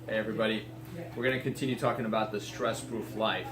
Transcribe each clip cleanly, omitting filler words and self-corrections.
Hey everybody, we're going to continue talking about the stress-proof life.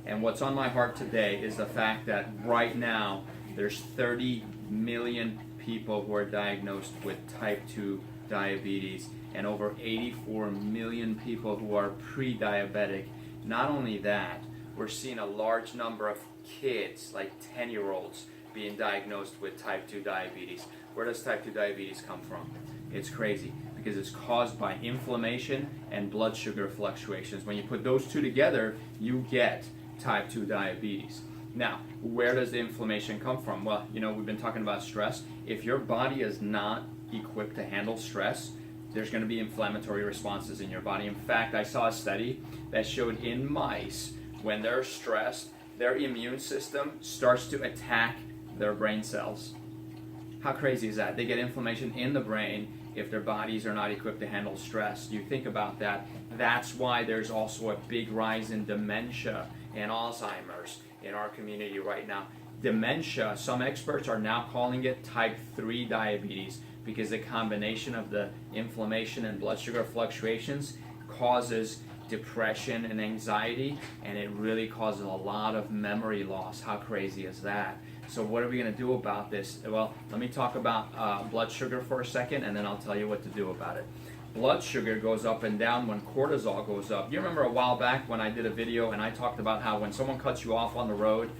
And what's on my heart today is the fact that right now there's 30 million people who are diagnosed with type 2 diabetes and over 84 million people who are pre-diabetic. Not only that, we're seeing a large number of kids, like 10-year-olds, being diagnosed with type 2 diabetes. Where does type 2 diabetes come from? It's crazy because it's caused by inflammation and blood sugar fluctuations. When you put those two together, you get type 2 diabetes. Now, where does the inflammation come from? Well, you know, we've been talking about stress. If your body is not equipped to handle stress, there's going to be inflammatory responses in your body. In fact, I saw a study that showed in mice, when they're stressed, their immune system starts to attack their brain cells. How crazy is that? They get inflammation in the brain if their bodies are not equipped to handle stress. You think about that. That's why there's also a big rise in dementia and Alzheimer's in our community right now. Dementia, some experts are now calling it type 3 diabetes because the combination of the inflammation and blood sugar fluctuations causes depression and anxiety, and it really causes a lot of memory loss. How crazy is that? So what are we going to do about this? Well, let me talk about blood sugar for a second, and then I'll tell you what to do about it. Blood sugar goes up and down when cortisol goes up. You remember a while back when I did a video and I talked about how when someone cuts you off on the road,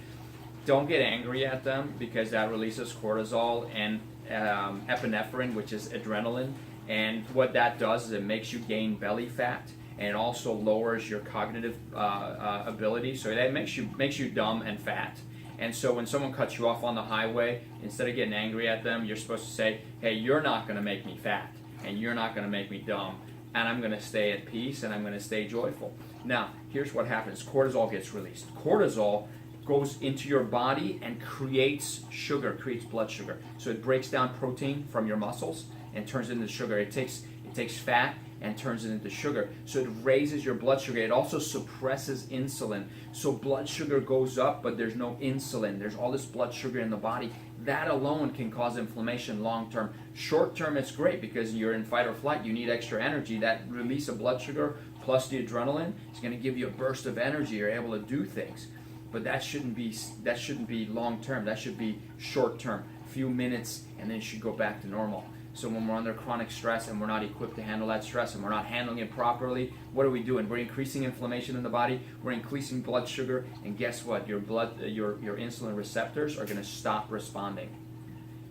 don't get angry at them because that releases cortisol and epinephrine, which is adrenaline. And what that does is it makes you gain belly fat, and it also lowers your cognitive ability. So that makes you dumb and fat. And so when someone cuts you off on the highway, instead of getting angry at them, you're supposed to say, hey, you're not going to make me fat, and you're not going to make me dumb, and I'm going to stay at peace, and I'm going to stay joyful. Now, here's what happens. Cortisol gets released. Cortisol goes into your body and creates sugar, creates blood sugar. So it breaks down protein from your muscles and turns it into sugar. It takes fat and turns it into sugar. So it raises your blood sugar. It also suppresses insulin. So blood sugar goes up, but there's no insulin. There's all this blood sugar in the body. That alone can cause inflammation long term. Short term, it's great because you're in fight or flight. You need extra energy. That release of blood sugar plus the adrenaline is going to give you a burst of energy. You're able to do things. But that shouldn't be long term. That should be short term, few minutes, and then it should go back to normal. So when we're under chronic stress and we're not equipped to handle that stress and we're not handling it properly, what are we doing? We're increasing inflammation in the body, we're increasing blood sugar, and guess what? Your insulin receptors are going to stop responding.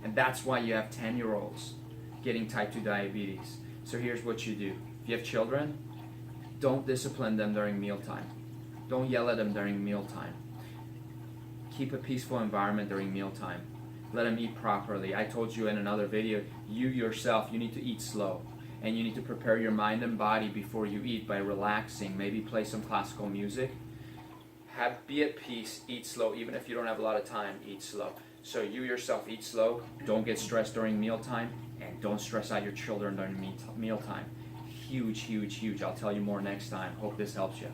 And that's why you have 10-year-olds getting type 2 diabetes. So here's what you do. If you have children, don't discipline them during mealtime. Don't yell at them during mealtime. Keep a peaceful environment during mealtime. Let them eat properly. I told you in another video, you yourself, you need to eat slow. And you need to prepare your mind and body before you eat by relaxing. Maybe play some classical music. Be at peace, eat slow. Even if you don't have a lot of time, eat slow. So you yourself eat slow. Don't get stressed during mealtime. And don't stress out your children during mealtime. Huge, huge, huge. I'll tell you more next time. Hope this helps you.